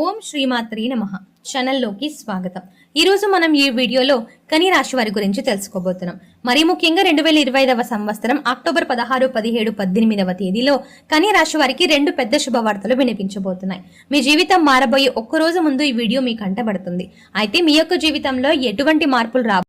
ఓం శ్రీమాత్రి నమః ఛానల్లోకి స్వాగతం. ఈరోజు మనం ఈ వీడియోలో కన్య రాశి వారి గురించి తెలుసుకోబోతున్నాం. మరీ ముఖ్యంగా 2025వ సంవత్సరం అక్టోబర్ 16, 17, 18వ తేదీలో కన్య రాశి వారికి రెండు పెద్ద శుభవార్తలు వినిపించబోతున్నాయి. మీ జీవితం మారబోయే ఒక్కరోజు ముందు ఈ వీడియో మీ కంటబడుతుంది. అయితే మీ యొక్క జీవితంలో ఎటువంటి మార్పులు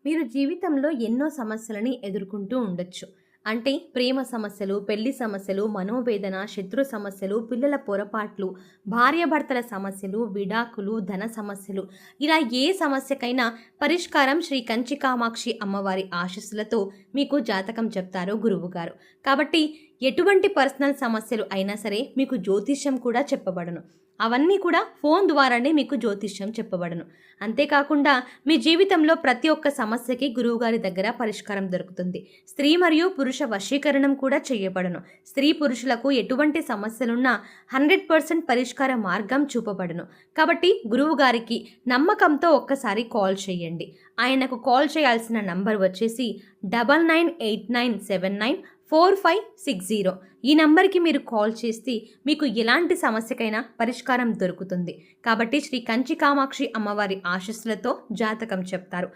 మీరు జీవితంలో ఎన్నో సమస్యలని ఎదుర్కొంటూ ఉండొచ్చు. అంటే ప్రేమ సమస్యలు, పెళ్లి సమస్యలు, మనోవేదన, శత్రు సమస్యలు, పిల్లల పొరపాట్లు, భార్యాభర్తల సమస్యలు, విడాకులు, ధన సమస్యలు, ఇలా ఏ సమస్యకైనా పరిష్కారం శ్రీ కంచి కామాక్షి అమ్మవారి ఆశీస్సులతో మీకు జాతకం చెప్తారు గురువు గారు. కాబట్టి ఎటువంటి పర్సనల్ సమస్యలు అయినా సరే మీకు జ్యోతిష్యం కూడా చెప్పబడను. అవన్నీ కూడా ఫోన్ ద్వారానే మీకు జ్యోతిష్యం చెప్పబడను. అంతేకాకుండా మీ జీవితంలో ప్రతి ఒక్క సమస్యకి గురువుగారి దగ్గర పరిష్కారం దొరుకుతుంది. స్త్రీ మరియు పురుష వశీకరణం కూడా చేయబడను. స్త్రీ పురుషులకు ఎటువంటి సమస్యలున్నా 100% పరిష్కార మార్గం చూపబడను. కాబట్టి గురువుగారికి నమ్మకంతో ఒక్కసారి కాల్ చేయండి. ఆయనకు కాల్ చేయాల్సిన నంబర్ వచ్చేసి 9989794560. ఈ నంబర్కి మీరు కాల్ చేస్తే మీకు ఎలాంటి సమస్యకైనా పరిష్కారం దొరుకుతుంది. కాబట్టి శ్రీ కంచి కామాక్షి అమ్మవారి ఆశీస్సులతో జాతకం చెప్తారు.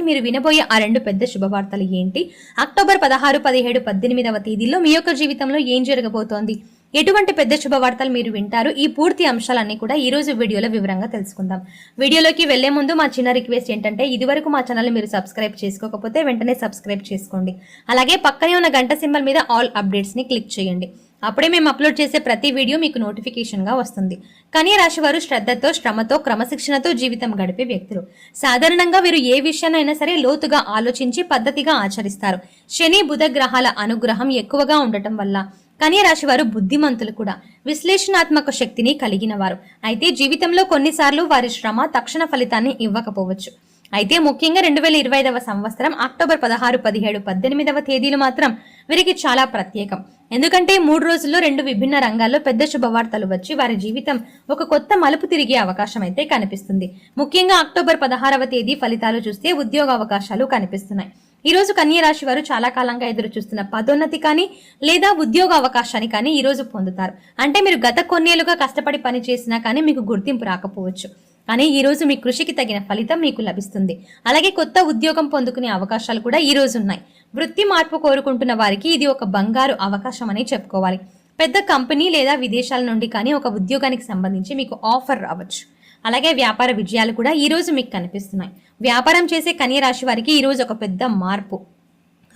మీరు వినబోయే ఆ రెండు పెద్ద శుభవార్తలు ఏంటి? అక్టోబర్ 16, 17, 18వ తేదీలో మీ యొక్క జీవితంలో ఏం జరగబోతోంది? ఎటువంటి పెద్ద శుభవార్తలు మీరు వింటారు? ఈ పూర్తి అంశాలన్నీ కూడా ఈ రోజు వీడియోలో వివరంగా తెలుసుకుందాం. వీడియోలోకి వెళ్లే ముందు మా చిన్న రిక్వెస్ట్ ఏంటంటే, ఇదివరకు మా ఛానల్ మీరు సబ్స్క్రైబ్ చేసుకోకపోతే వెంటనే సబ్స్క్రైబ్ చేసుకోండి. అలాగే పక్కనే ఉన్న గంట సింబల్ మీద ఆల్ అప్డేట్స్ ని క్లిక్ చేయండి. అప్పుడే మేము అప్లోడ్ చేసే ప్రతి వీడియో మీకు నోటిఫికేషన్ గా వస్తుంది. కన్య రాశి వారు శ్రద్ధతో, శ్రమతో, క్రమశిక్షణతో జీవితం గడిపే వ్యక్తులు. సాధారణంగా వీరు ఏ విషయాన్నైనా సరే లోతుగా ఆలోచించి పద్ధతిగా ఆచరిస్తారు. శని, బుధ గ్రహాల అనుగ్రహం ఎక్కువగా ఉండటం వల్ల కన్య రాశి వారు బుద్ధిమంతులు కూడా, విశ్లేషణాత్మక శక్తిని కలిగిన వారు. అయితే జీవితంలో కొన్నిసార్లు వారి శ్రమ తక్షణ ఫలితాన్ని ఇవ్వకపోవచ్చు. అయితే ముఖ్యంగా 2025వ సంవత్సరం అక్టోబర్ 16, 17, 18వ తేదీలు మాత్రం వీరికి చాలా ప్రత్యేకం. ఎందుకంటే 3 రోజుల్లో 2 విభిన్న రంగాల్లో పెద్ద శుభవార్తలు వచ్చి వారి జీవితం ఒక కొత్త మలుపు తిరిగే అవకాశం అయితే కనిపిస్తుంది. ముఖ్యంగా అక్టోబర్ 16వ తేదీ ఫలితాలు చూస్తే ఉద్యోగ అవకాశాలు కనిపిస్తున్నాయి. ఈ రోజు కన్య రాశి వారు చాలా కాలంగా ఎదురు చూస్తున్న పదోన్నతి కానీ లేదా ఉద్యోగ అవకాశాన్ని కానీ ఈ రోజు పొందుతారు. అంటే మీరు గత కొన్నేళ్లుగా కష్టపడి పని చేసినా కానీ మీకు గుర్తింపు రాకపోవచ్చు. కానీ ఈ రోజు మీ కృషికి తగిన ఫలితం మీకు లభిస్తుంది. అలాగే కొత్త ఉద్యోగం పొందుకునే అవకాశాలు కూడా ఈ రోజు ఉన్నాయి. వృత్తి మార్పు కోరుకుంటున్న వారికి ఇది ఒక బంగారు అవకాశం అని చెప్పుకోవాలి. పెద్ద కంపెనీ లేదా విదేశాల నుండి కానీ ఒక ఉద్యోగానికి సంబంధించి మీకు ఆఫర్ రావచ్చు. అలాగే వ్యాపార విజయాలు కూడా ఈ రోజు మీకు కనిపిస్తున్నాయి. వ్యాపారం చేసే కన్య రాశి వారికి ఈ రోజు ఒక పెద్ద మార్పు,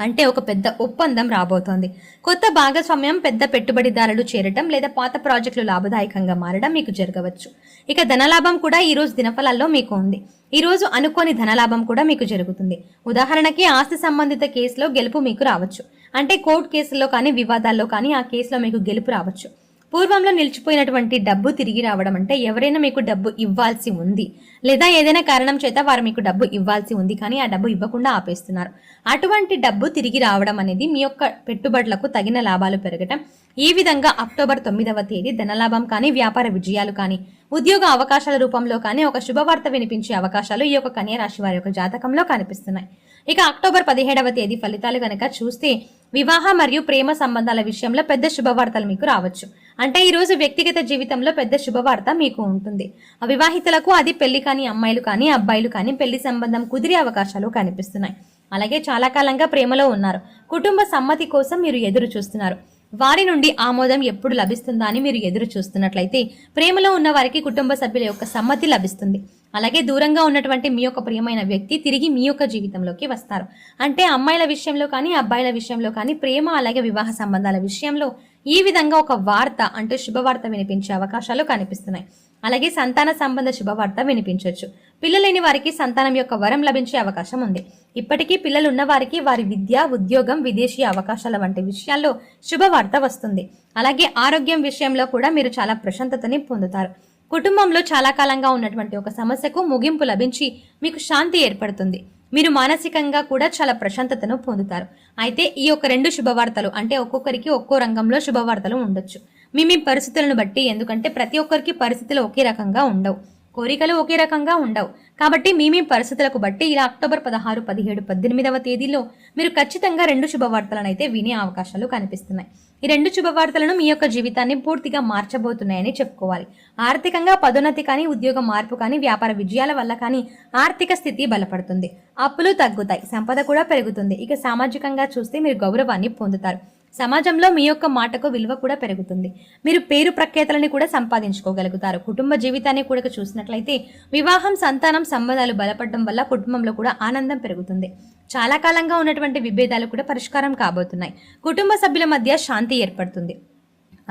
అంటే ఒక పెద్ద ఒప్పందం రాబోతోంది. కొత్త భాగస్వామ్యం, పెద్ద పెట్టుబడిదారులు చేరటం లేదా పాత ప్రాజెక్టులు లాభదాయకంగా మారడం మీకు జరగవచ్చు. ఇక ధనలాభం కూడా ఈ రోజు దినఫలాల్లో మీకు ఉంది. ఈ రోజు అనుకోని ధనలాభం కూడా మీకు జరుగుతుంది. ఉదాహరణకి ఆస్తి సంబంధిత కేసులో గెలుపు మీకు రావచ్చు. అంటే కోర్టు కేసుల్లో కానీ వివాదాల్లో కానీ ఆ కేసులో మీకు గెలుపు రావచ్చు. పూర్వంలో నిలిచిపోయినటువంటి డబ్బు తిరిగి రావడం, అంటే ఎవరైనా మీకు డబ్బు ఇవ్వాల్సి ఉంది లేదా ఏదైనా కారణం చేత వారు మీకు డబ్బు ఇవ్వాల్సి ఉంది కానీ ఆ డబ్బు ఇవ్వకుండా ఆపేస్తున్నారు. అటువంటి డబ్బు తిరిగి రావడం అనేది మీ యొక్క పెట్టుబడులకు తగిన లాభాలు పెరగటం. ఈ విధంగా అక్టోబర్ 9వ తేదీ ధనలాభం కానీ, వ్యాపార విజయాలు కానీ, ఉద్యోగ అవకాశాల రూపంలో కానీ ఒక శుభవార్త వినిపించే అవకాశాలు ఈ యొక్క కన్య రాశి వారి యొక్క జాతకంలో కనిపిస్తున్నాయి. ఇక అక్టోబర్ 17వ తేదీ ఫలితాలు కనుక చూస్తే వివాహ మరియు ప్రేమ సంబంధాల విషయంలో పెద్ద శుభవార్తలు మీకు రావచ్చు. అంటే ఈ రోజు వ్యక్తిగత జీవితంలో పెద్ద శుభవార్త మీకు ఉంటుంది. అవివాహితులకు, అది పెళ్లి కాని అమ్మాయిలు కానీ అబ్బాయిలు కానీ పెళ్లి సంబంధం కుదిరే అవకాశాలు కనిపిస్తున్నాయి. అలాగే చాలా కాలంగా ప్రేమలో ఉన్నారు, కుటుంబ సమ్మతి కోసం మీరు ఎదురు చూస్తున్నారు. వారి నుండి ఆమోదం ఎప్పుడు లభిస్తుందా అని మీరు ఎదురు చూస్తున్నట్లయితే ప్రేమలో ఉన్న వారికి కుటుంబ సభ్యుల యొక్క సమ్మతి లభిస్తుంది. అలాగే దూరంగా ఉన్నటువంటి మీ యొక్క ప్రియమైన వ్యక్తి తిరిగి మీ యొక్క జీవితంలోకి వస్తారు. అంటే అమ్మాయిల విషయంలో కానీ అబ్బాయిల విషయంలో కానీ ప్రేమ అలాగే వివాహ సంబంధాల విషయంలో ఈ విధంగా ఒక వార్త, అంటే శుభవార్త వినిపించే అవకాశాలు కనిపిస్తున్నాయి. అలాగే సంతాన సంబంధ శుభవార్త వినిపించవచ్చు. పిల్లలేని వారికి సంతానం యొక్క వరం లభించే అవకాశం ఉంది. ఇప్పటికీ పిల్లలు ఉన్న వారికి వారి విద్య, ఉద్యోగం, విదేశీ అవకాశాల వంటి విషయాల్లో శుభవార్త వస్తుంది. అలాగే ఆరోగ్యం విషయంలో కూడా మీరు చాలా ప్రశాంతతని పొందుతారు. కుటుంబంలో చాలా కాలంగా ఉన్నటువంటి ఒక సమస్యకు ముగింపు లభించి మీకు శాంతి ఏర్పడుతుంది. మీరు మానసికంగా కూడా చాలా ప్రశాంతతను పొందుతారు. అయితే ఈ యొక్క 2 శుభవార్తలు, అంటే ఒక్కొక్కరికి ఒక్కో రంగంలో శుభవార్తలు ఉండొచ్చు మీ పరిస్థితులను బట్టి. ఎందుకంటే ప్రతి ఒక్కరికి పరిస్థితులు ఒకే రకంగా ఉండవు. కోరికలు ఒకే రకంగా ఉండవు. కాబట్టి మీ పరిస్థితులకు బట్టి ఇలా అక్టోబర్ 16, 17, 18వ తేదీల్లో మీరు ఖచ్చితంగా 2 శుభవార్తలను అయితే వినే అవకాశాలు కనిపిస్తున్నాయి. ఈ 2 శుభవార్తలను మీ యొక్క జీవితాన్ని పూర్తిగా మార్చబోతున్నాయని చెప్పుకోవాలి. ఆర్థికంగా పదోన్నతి కానీ, ఉద్యోగ మార్పు కానీ, వ్యాపార విజయాల వల్ల కానీ ఆర్థిక స్థితి బలపడుతుంది. అప్పులు తగ్గుతాయి, సంపద కూడా పెరుగుతుంది. ఇక సామాజికంగా చూస్తే మీరు గౌరవాన్ని పొందుతారు. సమాజంలో మీ యొక్క మాటకు విలువ కూడా పెరుగుతుంది. మీరు పేరు ప్రఖ్యాతలని కూడా సంపాదించుకోగలుగుతారు. కుటుంబ జీవితాన్ని కూడా చూసినట్లయితే వివాహం, సంతానం, సంబంధాలు బలపడడం వల్ల కుటుంబంలో కూడా ఆనందం పెరుగుతుంది. చాలా కాలంగా ఉన్నటువంటి విభేదాలు కూడా పరిష్కారం కాబోతున్నాయి. కుటుంబ సభ్యుల మధ్య శాంతి ఏర్పడుతుంది.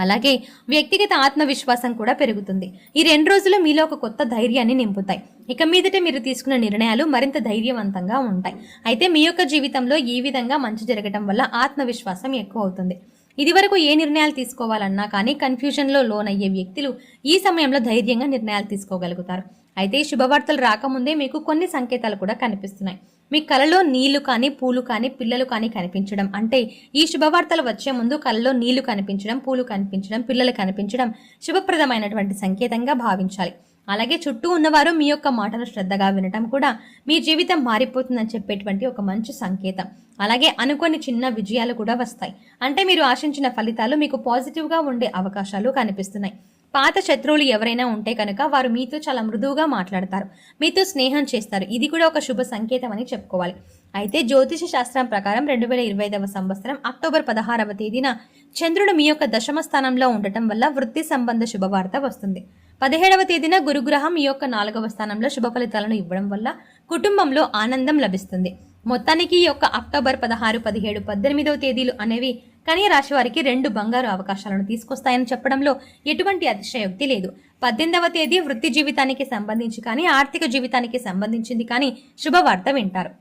అలాగే వ్యక్తిగత ఆత్మవిశ్వాసం కూడా పెరుగుతుంది. ఈ 2 రోజులు మీలో ఒక కొత్త ధైర్యాన్ని నింపుతాయి. ఇక మీదట మీరు తీసుకున్న నిర్ణయాలు మరింత ధైర్యవంతంగా ఉంటాయి. అయితే మీ యొక్క జీవితంలో ఈ విధంగా మంచి జరగడం వల్ల ఆత్మవిశ్వాసం ఎక్కువ అవుతుంది. ఇదివరకు ఏ నిర్ణయాలు తీసుకోవాలన్నా కానీ కన్ఫ్యూజన్లో లోనయ్యే వ్యక్తులు ఈ సమయంలో ధైర్యంగా నిర్ణయాలు తీసుకోగలుగుతారు. అయితే శుభవార్తలు రాకముందే మీకు కొన్ని సంకేతాలు కూడా కనిపిస్తున్నాయి. మీ కలలో నీళ్లు కానీ, పూలు కానీ, పిల్లలు కానీ కనిపించడం, అంటే ఈ శుభవార్తలు వచ్చే ముందు కలలో నీళ్లు కనిపించడం, పూలు కనిపించడం, పిల్లలు కనిపించడం శుభప్రదమైనటువంటి సంకేతంగా భావించాలి. అలాగే చుట్టూ ఉన్నవారు మీ యొక్క మాటను శ్రద్ధగా వినటం కూడా మీ జీవితం మారిపోతుందని చెప్పేటువంటి ఒక మంచి సంకేతం. అలాగే అనుకోని చిన్న విజయాలు కూడా వస్తాయి. అంటే మీరు ఆశించిన ఫలితాలు మీకు పాజిటివ్గా ఉండే అవకాశాలు కనిపిస్తున్నాయి. పాత శత్రువులు ఎవరైనా ఉంటే కనుక వారు మీతో చాలా మృదువుగా మాట్లాడతారు, మీతో స్నేహం చేస్తారు. ఇది కూడా ఒక శుభ సంకేతం అని చెప్పుకోవాలి. అయితే జ్యోతిష శాస్త్రం ప్రకారం 2025వ సంవత్సరం అక్టోబర్ 16వ తేదీన చంద్రుడు మీ యొక్క దశమ స్థానంలో ఉండటం వల్ల వృత్తి సంబంధ శుభవార్త వస్తుంది. 17వ తేదీన గురుగ్రహం మీ యొక్క 4వ స్థానంలో శుభ ఫలితాలను ఇవ్వడం వల్ల కుటుంబంలో ఆనందం లభిస్తుంది. మొత్తానికి ఈ యొక్క అక్టోబర్ 16, 17, 18వ తేదీలు అనేవి కన్య రాశి వారికి 2 బంగారు అవకాశాలను తీసుకొస్తాయని చెప్పడంలో ఎటువంటి అతిశయోక్తి లేదు. 18వ తేదీ వృత్తి జీవితానికి సంబంధించి కానీ, ఆర్థిక జీవితానికి సంబంధించింది కానీ శుభవార్త వింటారు.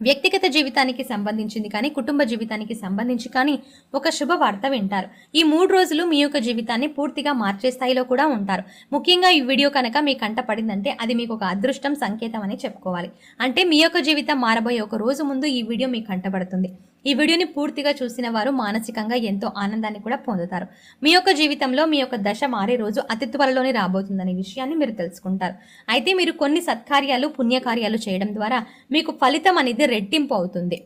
వ్యక్తిగత జీవితానికి సంబంధించింది కానీ, కుటుంబ జీవితానికి సంబంధించి కానీ ఒక శుభవార్త వింటారు. ఈ 3 రోజులు మీ యొక్క జీవితాన్ని పూర్తిగా మార్చే స్థాయిలో కూడా ఉంటారు. ముఖ్యంగా ఈ వీడియో కనుక మీ కంట పడిందంటే అది మీకు ఒక అదృష్టం సంకేతం అని చెప్పుకోవాలి. అంటే మీ యొక్క జీవితం మారబోయే ఒక రోజు ముందు ఈ వీడియో మీకు కంటపడుతుంది. ఈ వీడియోని పూర్తిగా చూసిన వారు మానసికంగా ఎంతో ఆనందాన్ని కూడా పొందుతారు. మీ యొక్క జీవితంలో మీ యొక్క దశ మారే రోజు అతి త్వరలోనే రాబోతుందనే విషయాన్ని మీరు తెలుసుకుంటారు. అయితే మీరు కొన్ని సత్కార్యాలు, పుణ్యకార్యాలు చేయడం ద్వారా మీకు ఫలితం అనేది రెట్టింపు అవుతుంది.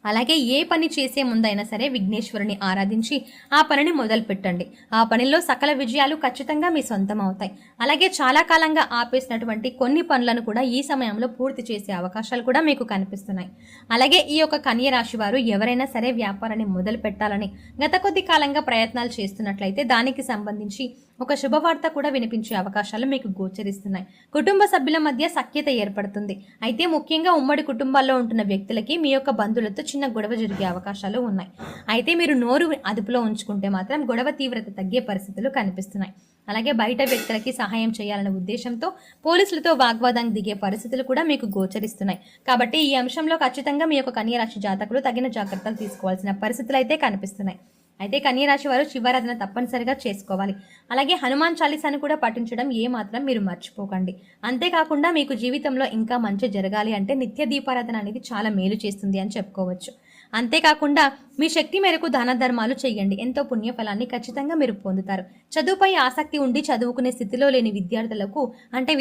అలాగే ఏ పని చేసే ముందైనా సరే విఘ్నేశ్వరుని ఆరాధించి ఆ పనిని మొదలు పెట్టండి. ఆ పనిలో సకల విజయాలు ఖచ్చితంగా మీ సొంతం అవుతాయి. అలాగే చాలా కాలంగా ఆపేసినటువంటి కొన్ని పనులను కూడా ఈ సమయంలో పూర్తి చేసే అవకాశాలు కూడా మీకు కనిపిస్తున్నాయి. అలాగే ఈ యొక్క కన్య రాశి వారు ఎవరైనా సరే వ్యాపారాన్ని మొదలు పెట్టాలని గత కొద్ది కాలంగా ప్రయత్నాలు చేస్తున్నట్లయితే దానికి సంబంధించి ఒక శుభవార్త కూడా వినిపించే అవకాశాలు మీకు గోచరిస్తున్నాయి. కుటుంబ సభ్యుల మధ్య సఖ్యత ఏర్పడుతుంది. అయితే ముఖ్యంగా ఉమ్మడి కుటుంబాల్లో ఉంటున్న వ్యక్తులకి మీ యొక్క బంధువులతో చిన్న గొడవ జరిగే అవకాశాలు ఉన్నాయి. అయితే మీరు నోరు అదుపులో ఉంచుకుంటే మాత్రం గొడవ తీవ్రత తగ్గే పరిస్థితులు కనిపిస్తున్నాయి. అలాగే బయట వ్యక్తులకి సహాయం చేయాలనే ఉద్దేశంతో పోలీసులతో వాగ్వాదానికి దిగే పరిస్థితులు కూడా మీకు గోచరిస్తున్నాయి. కాబట్టి ఈ అంశంలో ఖచ్చితంగా మీ యొక్క కన్య రాశి జాతకులు తగిన జాగ్రత్తలు తీసుకోవాల్సిన పరిస్థితులు అయితే కనిపిస్తున్నాయి. అయితే కన్యరాశి వారు శివారాధన తప్పనిసరిగా చేసుకోవాలి. అలాగే హనుమాన్ చాలీసాను కూడా పఠించడం ఏమాత్రం మీరు మర్చిపోకండి. అంతేకాకుండా మీకు జీవితంలో ఇంకా మంచి జరగాలి అంటే నిత్య దీపారాధన అనేది చాలా మేలు చేస్తుంది అని చెప్పుకోవచ్చు. అంతేకాకుండా మీ శక్తి మేరకు దాన ధర్మాలు చేయండి. ఎంతో పుణ్యఫలాన్ని ఖచ్చితంగా మీరు పొందుతారు. చదువుపై ఆసక్తి ఉండి చదువుకునే స్థితిలో లేని విద్యార్థులకు, అంటే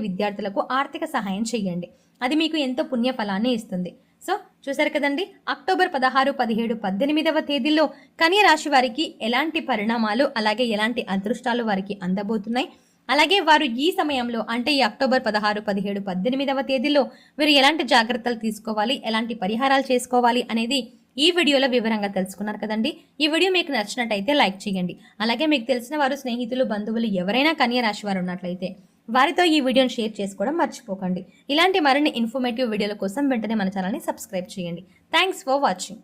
విద్యార్థులకు ఆర్థిక సహాయం చేయండి. అది మీకు ఎంతో పుణ్యఫలాన్ని ఇస్తుంది. సో చూసారు కదండి, అక్టోబర్ 16, 17, 18వ తేదీల్లో కన్య రాశి వారికి ఎలాంటి పరిణామాలు, అలాగే ఎలాంటి అదృష్టాలు వారికి అందబోతున్నాయి. అలాగే వారు ఈ సమయంలో అంటే ఈ అక్టోబర్ 16, 17, 18వ తేదీల్లో వీరు ఎలాంటి జాగ్రత్తలు తీసుకోవాలి, ఎలాంటి పరిహారాలు చేసుకోవాలి అనేది ఈ వీడియోలో వివరంగా తెలుసుకున్నారు కదండి. ఈ వీడియో మీకు నచ్చినట్టయితే లైక్ చేయండి. అలాగే మీకు తెలిసిన వారు, స్నేహితులు, బంధువులు ఎవరైనా కన్య రాశి వారు ఉన్నట్లయితే వారితో ఈ వీడియోని షేర్ చేసుకోవడం మర్చిపోకండి. ఇలాంటి మరిన్ని ఇన్ఫర్మేటివ్ వీడియోల కోసం వెంటనే మన ఛానల్ని సబ్స్క్రైబ్ చేయండి. Thanks for watching.